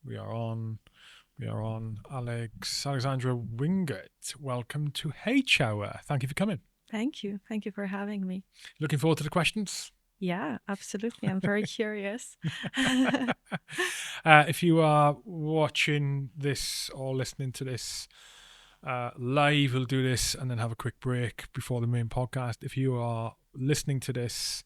We are on. We are on. Alexandra Wingert, welcome to H Hour. Thank you for coming. Thank you. Thank you for having me. Looking forward to the questions. Yeah, absolutely. I'm very curious. If you are watching this or listening to this live, we'll do this and then have a quick break before the main podcast. If you are listening to this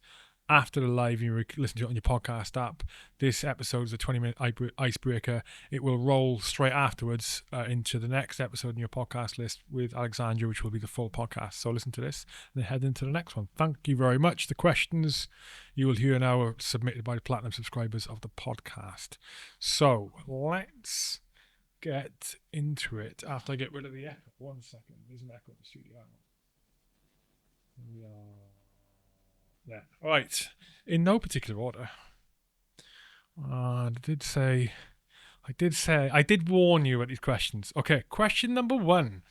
after the live, you listen to it on your podcast app. This episode is a 20-minute icebreaker. It will roll straight afterwards into the next episode in your podcast list with Alexandra, which will be the full podcast. So listen to this and then head into the next one. Thank you very much. The questions you will hear now are submitted by the platinum subscribers of the podcast. So let's get into it. After I get rid of the echo. 1 second. There's an echo in the studio. We are there. All right. In no particular order. I did warn you about these questions. Okay, question number 1.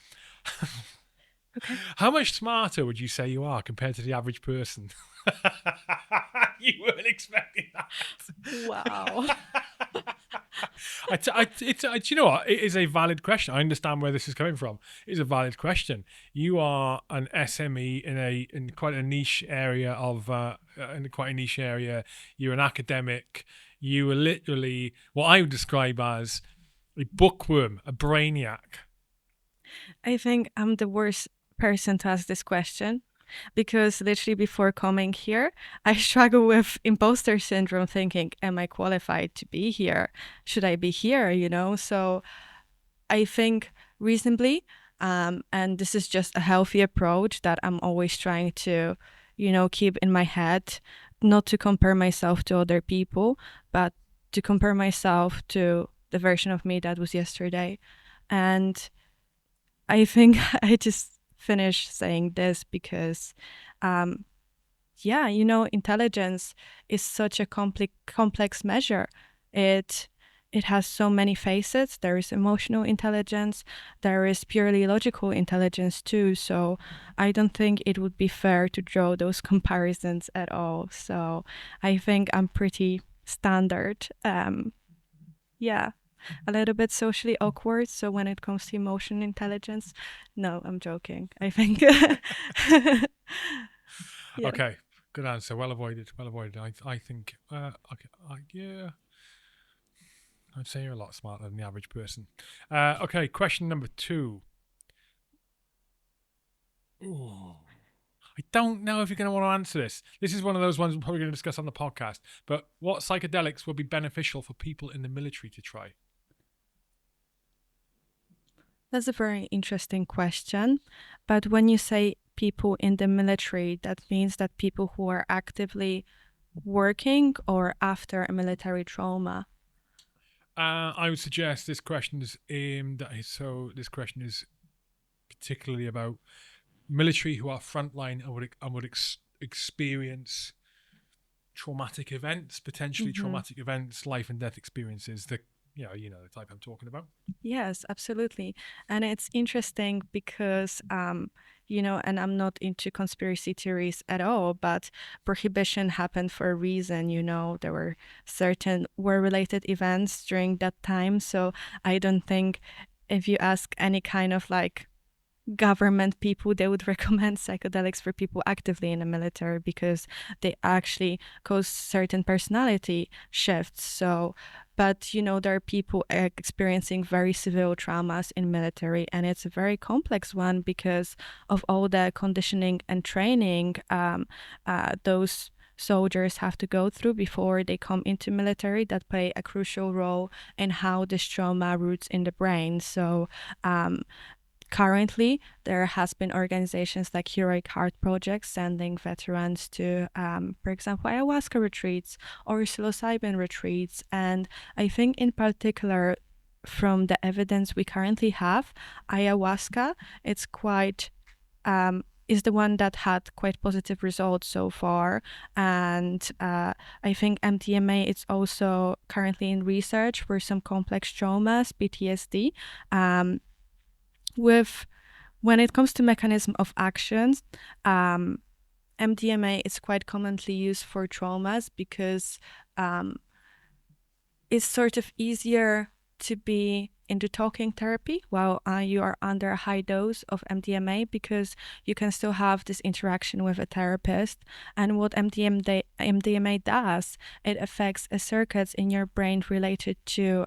Okay. How much smarter would you say you are compared to the average person? You weren't expecting that. Wow. You know what? It is a valid question. I understand where this is coming from. It is a valid question. You are an SME in quite a niche area You're an academic. You are literally what I would describe as a bookworm, a brainiac. I think I'm the worst person to ask this question because literally before coming here, I struggle with imposter syndrome thinking, am I qualified to be here? Should I be here? So I think reasonably, and this is just a healthy approach that I'm always trying to, keep in my head, not to compare myself to other people, but to compare myself to the version of me that was yesterday. And I think I just finished saying this because, intelligence is such a complex measure. It has so many facets. There is emotional intelligence. There is purely logical intelligence too. So I don't think it would be fair to draw those comparisons at all. So I think I'm pretty standard. A little bit socially awkward. So when it comes to emotional intelligence, no, I'm joking. I think. Yeah. Okay, good answer. Well avoided. Well avoided. I think. Yeah. I'd say you're a lot smarter than the average person. Okay, question number 2. Ooh. I don't know if you're going to want to answer this. This is one of those ones we're probably going to discuss on the podcast. But what psychedelics will be beneficial for people in the military to try? That's a very interesting question. But when you say people in the military, that means that people who are actively working or after a military trauma. I would suggest this question is aimed at. So this question is particularly about military who are frontline and would experience traumatic events, potentially traumatic events, life and death experiences. The type I'm talking about. Yes, absolutely. And it's interesting because, and I'm not into conspiracy theories at all, but prohibition happened for a reason. There were certain war-related events during that time. So I don't think if you ask any kind of government people, they would recommend psychedelics for people actively in the military because they actually cause certain personality shifts. So, but there are people experiencing very severe traumas in military, and it's a very complex one because of all the conditioning and training those soldiers have to go through before they come into military that play a crucial role in how this trauma roots in the brain. So currently, there has been organizations like Heroic Heart Project sending veterans to, for example, ayahuasca retreats or psilocybin retreats. And I think in particular, from the evidence we currently have, ayahuasca, it's quite is the one that had quite positive results so far. And I think MDMA is also currently in research for some complex traumas, PTSD. When it comes to mechanism of actions, MDMA is quite commonly used for traumas because it's sort of easier to be into talking therapy while you are under a high dose of MDMA, because you can still have this interaction with a therapist. And what MDMA does, it affects circuits in your brain related to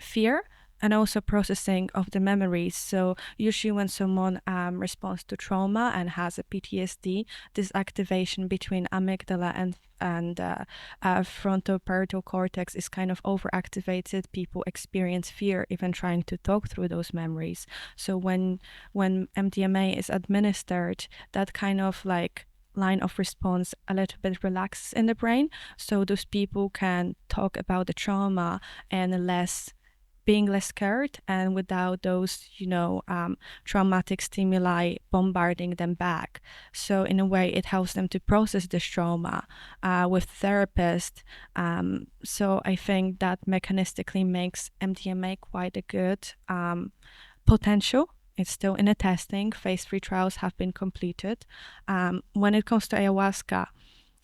fear and also processing of the memories. So usually when someone responds to trauma and has a PTSD, this activation between amygdala and frontoparietal cortex is kind of overactivated. People experience fear even trying to talk through those memories. So when MDMA is administered, that kind of like line of response a little bit relaxes in the brain, so those people can talk about the trauma and being less scared and without those, traumatic stimuli bombarding them back. So in a way, it helps them to process this trauma with therapist. So I think that mechanistically makes MDMA quite a good potential. It's still in a testing. Phase 3 trials have been completed. When it comes to ayahuasca,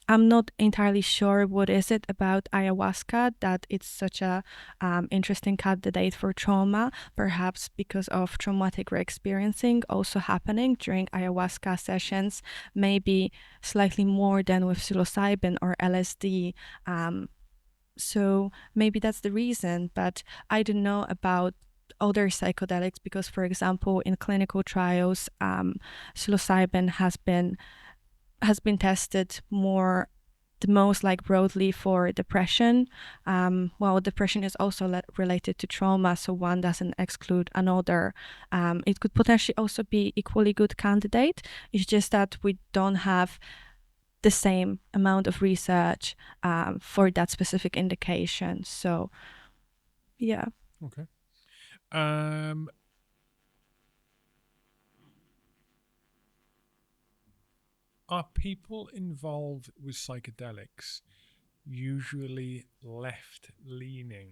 I'm not entirely sure what is it about ayahuasca that it's such a interesting candidate for trauma. Perhaps because of traumatic re-experiencing also happening during ayahuasca sessions, maybe slightly more than with psilocybin or LSD. So maybe that's the reason. But I don't know about other psychedelics because, for example, in clinical trials, psilocybin has been tested the most like broadly for depression. Well, depression is also related to trauma, so one doesn't exclude another. It could potentially also be equally good candidate. It's just that we don't have the same amount of research for that specific indication. So, yeah. Okay. Um, are people involved with psychedelics usually left leaning?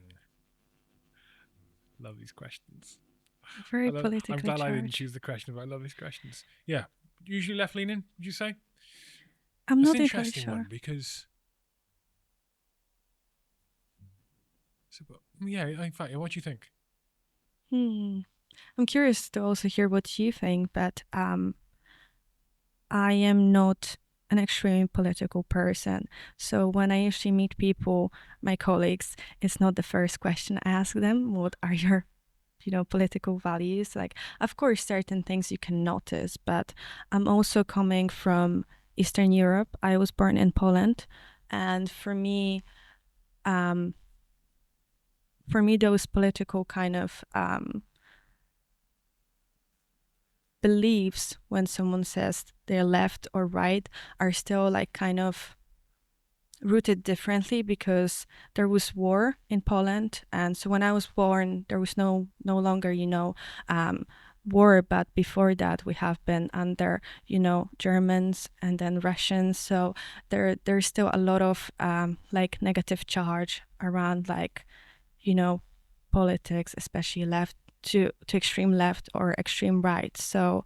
Love these questions. Very I'm politically glad I didn't charged. choose the question, but I love these questions. Yeah. Usually left leaning, would you say? I'm That's an not entirely interesting one sure. because. Yeah, in fact, what do you think? I'm curious to also hear what you think, but I am not an extremely political person. So when I usually meet people, my colleagues, it's not the first question I ask them. What are your, political values? Like, of course, certain things you can notice, but I'm also coming from Eastern Europe. I was born in Poland, and um, for me, those political kind of beliefs when someone says they're left or right are still like kind of rooted differently because there was war in Poland, and so when I was born there was no longer war, but before that we have been under Germans and then Russians, so there's still a lot of like negative charge around like you know politics, especially left to extreme left or extreme right. So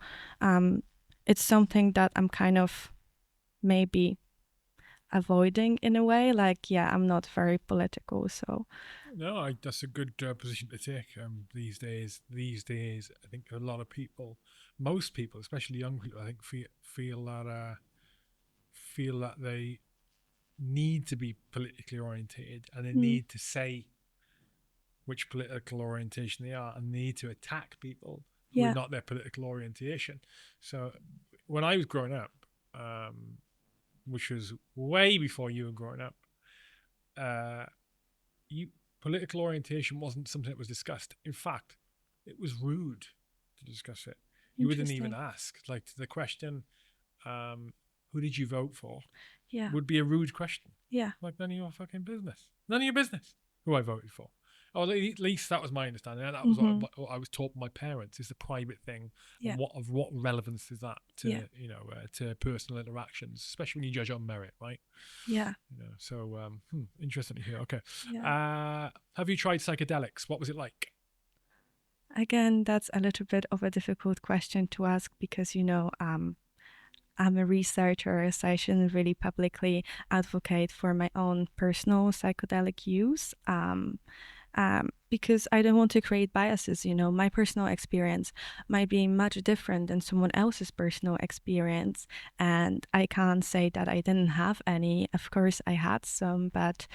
it's something that I'm kind of maybe avoiding in a way. Like, yeah, I'm not very political. So, No, that's a good position to take. These days, I think a lot of people, most people, especially young people, I think feel that they need to be politically orientated and they mm, need to say which political orientation they are and need to attack people who are yeah, not their political orientation. So when I was growing up, which was way before you were growing up, uh, you political orientation wasn't something that was discussed. In fact, it was rude to discuss it. You wouldn't even interesting. ask. Like the question, "Who did you vote for?" Yeah, would be a rude question. yeah, Like none of your fucking business. None of your business who I voted for. Or at least that was my understanding. And that was mm-hmm. what I was taught by my parents. Is the private thing, Yeah, and what relevance is that yeah, to to personal interactions, especially when you judge on merit, right? yeah, So interesting to hear. Okay, yeah. have you tried psychedelics? What was it like? Again, that's a little bit of a difficult question to ask because I'm a researcher, so I shouldn't really publicly advocate for my own personal psychedelic use. because I don't want to create biases. My personal experience might be much different than someone else's personal experience, and I can't say that I didn't have any. Of course, I had some, but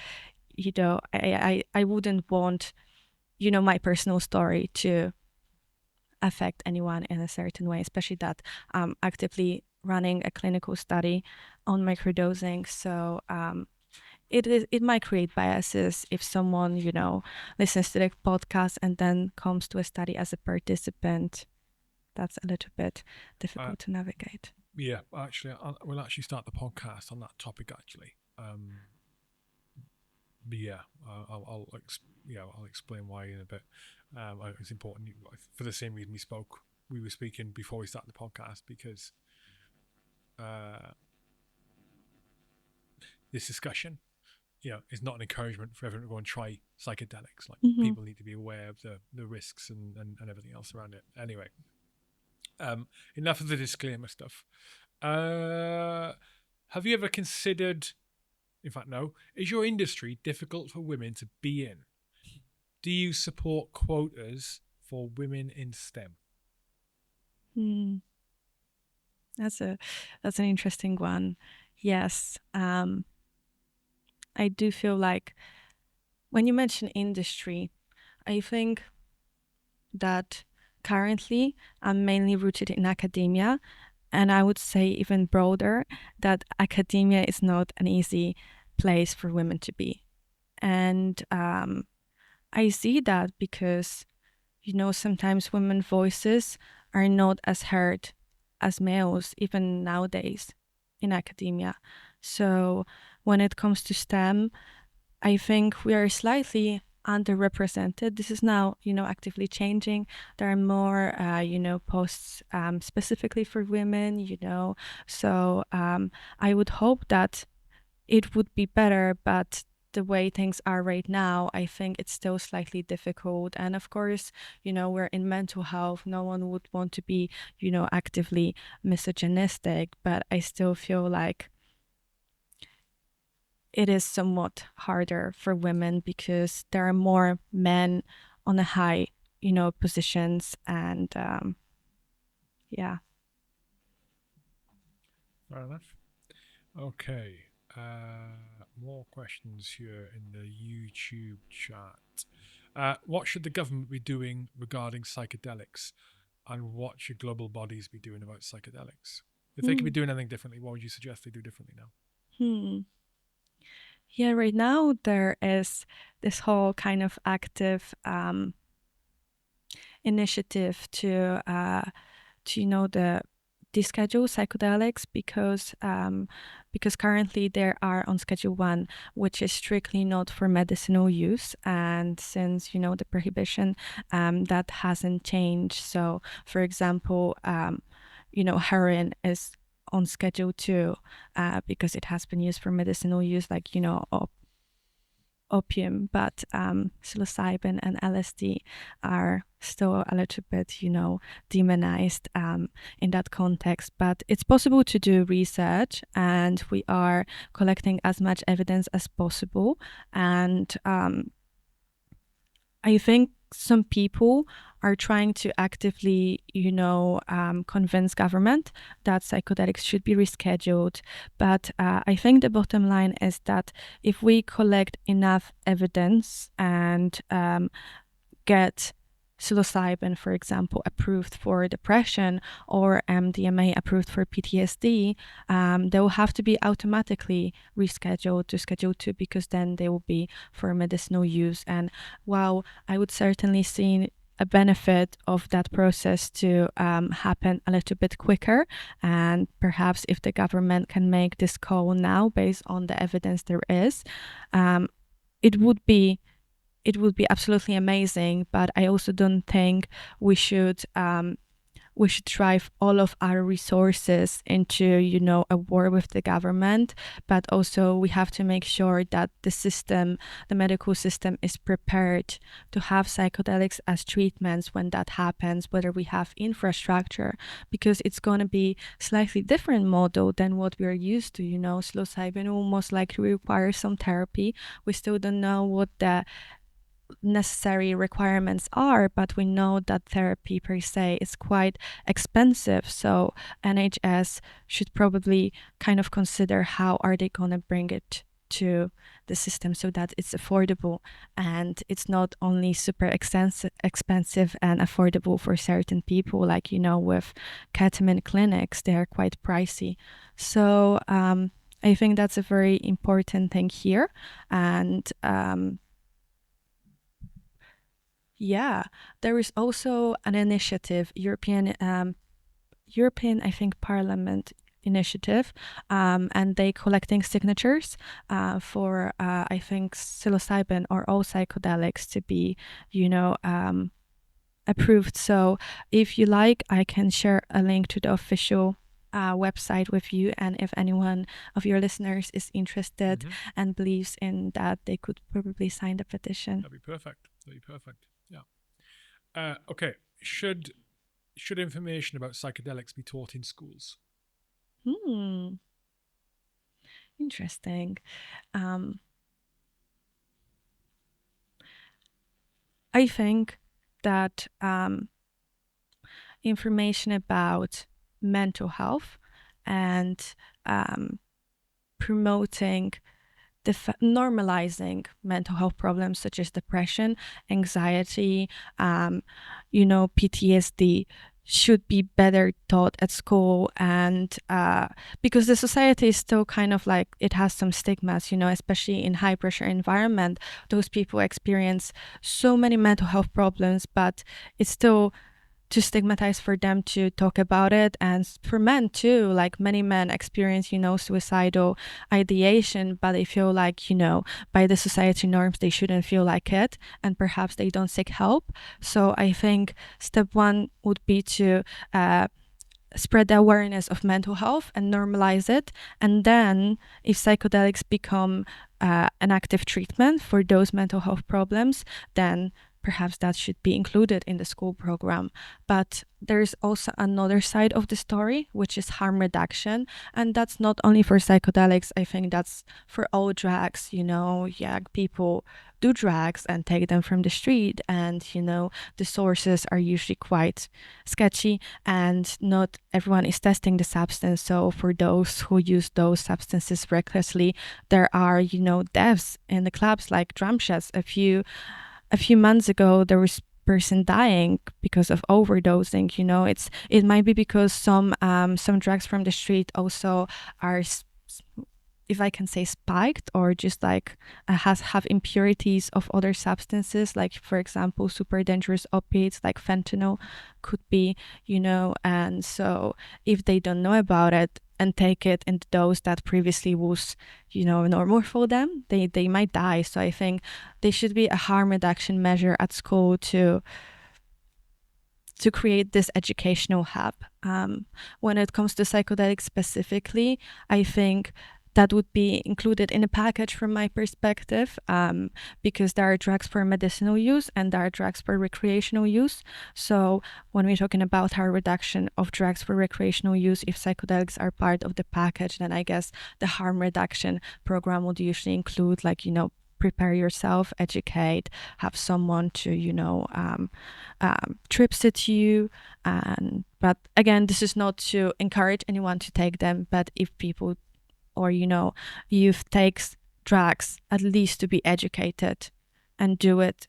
I wouldn't want my personal story to affect anyone in a certain way, especially that I'm actively running a clinical study on microdosing. So it might create biases if someone listens to the podcast and then comes to a study as a participant. That's a little bit difficult to navigate. Yeah, actually, we'll actually start the podcast on that topic. Actually, but yeah, I'll explain why in a bit. It's important for the same reason we were speaking before we started the podcast, because this discussion, is not an encouragement for everyone to go and try psychedelics. Like, people need to be aware of the risks and everything else around it. Anyway, enough of the disclaimer stuff. Have you ever considered? In fact, no. Is your industry difficult for women to be in? Do you support quotas for women in STEM? That's an interesting one. Yes, I do feel like when you mention industry, I think that currently I'm mainly rooted in academia, and I would say even broader that academia is not an easy place for women to be. And I see that because, sometimes women's voices are not as heard as males, even nowadays in academia. So when it comes to STEM, I think we are slightly underrepresented. This is now, actively changing. There are more, posts specifically for women, So I would hope that it would be better, but the way things are right now, I think it's still slightly difficult. And of course, we're in mental health. No one would want to be, actively misogynistic, but I still feel like it is somewhat harder for women because there are more men on the high, positions. And yeah. Fair enough. Okay. More questions here in the YouTube chat. What should the government be doing regarding psychedelics, and what should global bodies be doing about psychedelics? If they could be doing anything differently, what would you suggest they do differently now? Yeah, right now there is this whole kind of active initiative to the deschedule psychedelics because currently they are on Schedule 1, which is strictly not for medicinal use. And since the prohibition, that hasn't changed. So, for example, heroin is on Schedule 2 because it has been used for medicinal use, like opium, but psilocybin and LSD are still a little bit, demonized in that context. But it's possible to do research, and we are collecting as much evidence as possible. And I think some people are trying to actively, convince government that psychedelics should be rescheduled. But I think the bottom line is that if we collect enough evidence and get psilocybin, for example, approved for depression or MDMA approved for PTSD, they will have to be automatically rescheduled to Schedule 2 because then they will be for medicinal use. And while I would certainly see a benefit of that process to happen a little bit quicker, and perhaps if the government can make this call now based on the evidence there is, it would be absolutely amazing. But I also don't think we should drive all of our resources into a war with the government. But also we have to make sure that the medical system is prepared to have psychedelics as treatments when that happens, whether we have infrastructure, because it's going to be slightly different model than what we are used to. Psilocybin will most likely require some therapy. We still don't know what the necessary requirements are, but we know that therapy per se is quite expensive. So NHS should probably kind of consider how are they going to bring it to the system so that it's affordable, and it's not only super expensive and affordable for certain people, like, with ketamine clinics, they are quite pricey. So I think that's a very important thing here. And yeah, there is also an initiative, European, I think, Parliament initiative, and they collecting signatures for, I think, psilocybin or all psychedelics to be, approved. So if you like, I can share a link to the official website with you, and if anyone of your listeners is interested and believes in that, they could probably sign the petition. That'd be perfect. Yeah. Okay. Should information about psychedelics be taught in schools? Interesting. I think that information about mental health and promoting normalizing mental health problems such as depression, anxiety, PTSD should be better taught at school. And because the society is still kind of like, it has some stigmas, especially in high pressure environment, those people experience so many mental health problems, but it's still too stigmatized for them to talk about it. And for men too, like many men experience, suicidal ideation, but they feel like, by the society norms, they shouldn't feel like it. And perhaps they don't seek help. So I think step one would be to spread the awareness of mental health and normalize it. And then if psychedelics become an active treatment for those mental health problems, then perhaps that should be included in the school program. But there's also another side of the story, which is harm reduction. And that's not only for psychedelics. I think that's for all drugs. People do drugs and take them from the street, and the sources are usually quite sketchy, and not everyone is testing the substance. So for those who use those substances recklessly, there are deaths in the clubs, like drum shots. A few months ago, there was person dying because of overdosing. It might be because some drugs from the street also are, if I can say, spiked, or just like have impurities of other substances, like for example super dangerous opiates like fentanyl could be, and so if they don't know about it and take it in the dose that previously was normal for them, they might die. So I think there should be a harm reduction measure at school to create this educational hub. When it comes to psychedelics specifically, I think that would be included in a package from my perspective, because there are drugs for medicinal use and there are drugs for recreational use. So when we're talking about harm reduction of drugs for recreational use, if psychedelics are part of the package, then I guess the harm reduction program would usually include, like, prepare yourself, educate, have someone to, trips it you. But again, this is not to encourage anyone to take them, but if people or youth takes drugs, at least to be educated and do it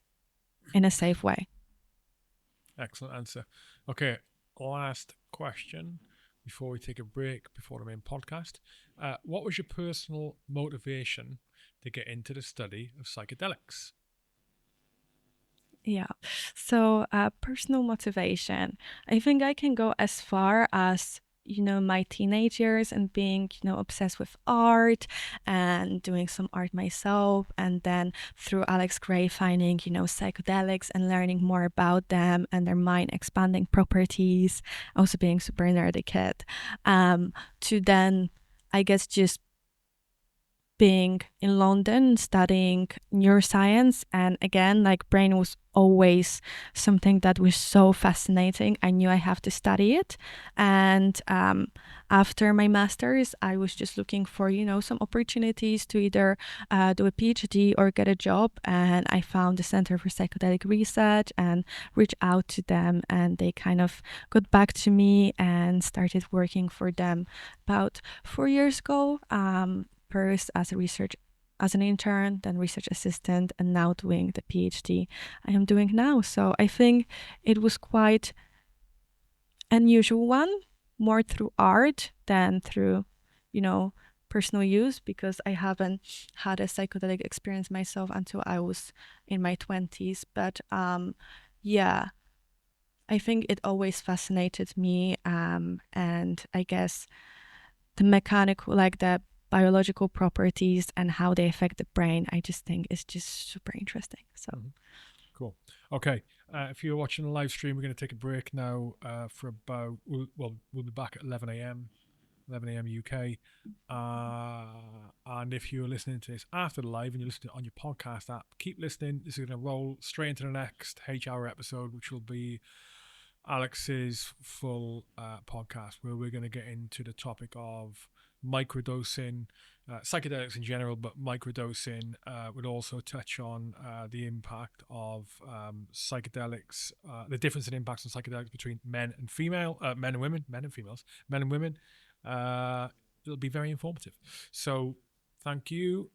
in a safe way. Excellent answer. Okay, last question before we take a break before the main podcast. What was your personal motivation to get into the study of psychedelics? Yeah. So personal motivation. I think I can go as far as my teenage years and being obsessed with art and doing some art myself, and then through Alex Gray finding psychedelics and learning more about them and their mind expanding properties, also being super nerdy kid, to then I guess just being in London studying neuroscience, and again, like brain was always something that was so fascinating. I knew I have to study it, and after my master's, I was just looking for some opportunities to either do a PhD or get a job, and I found the Center for Psychedelic Research and reached out to them, and they kind of got back to me and started working for them about 4 years ago. First as an intern, then research assistant, and now doing the PhD I am doing now. So I think it was quite unusual one, more through art than through, you know, personal use, because I haven't had a psychedelic experience myself until I was in my 20s. But yeah, I think it always fascinated me. And I guess the mechanical, like the biological properties and how they affect the brain, I just think is just super interesting. So Cool. Okay. If you're watching the live stream, we're going to take a break now for about, we'll be back at 11 a.m., 11 a.m. UK. And if you're listening to this after the live and you're listening on your podcast app, keep listening. This is going to roll straight into the next H-Hour episode, which will be Alex's full podcast, where we're going to get into the topic of microdosing, psychedelics in general, but microdosing would also touch on the impact of psychedelics, the difference in impacts on psychedelics between men and female, men and women, men and females, men and women. It'll be very informative. So thank you.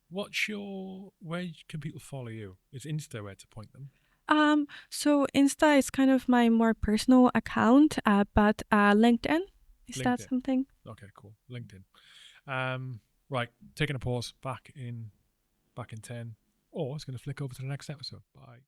Where can people follow you? Is Insta where to point them? so Insta is kind of my more personal account, but LinkedIn, is that LinkedIn. something? Okay, cool. LinkedIn. Right, taking a pause. Back in 10. Or it's going to flick over to the next episode. Bye.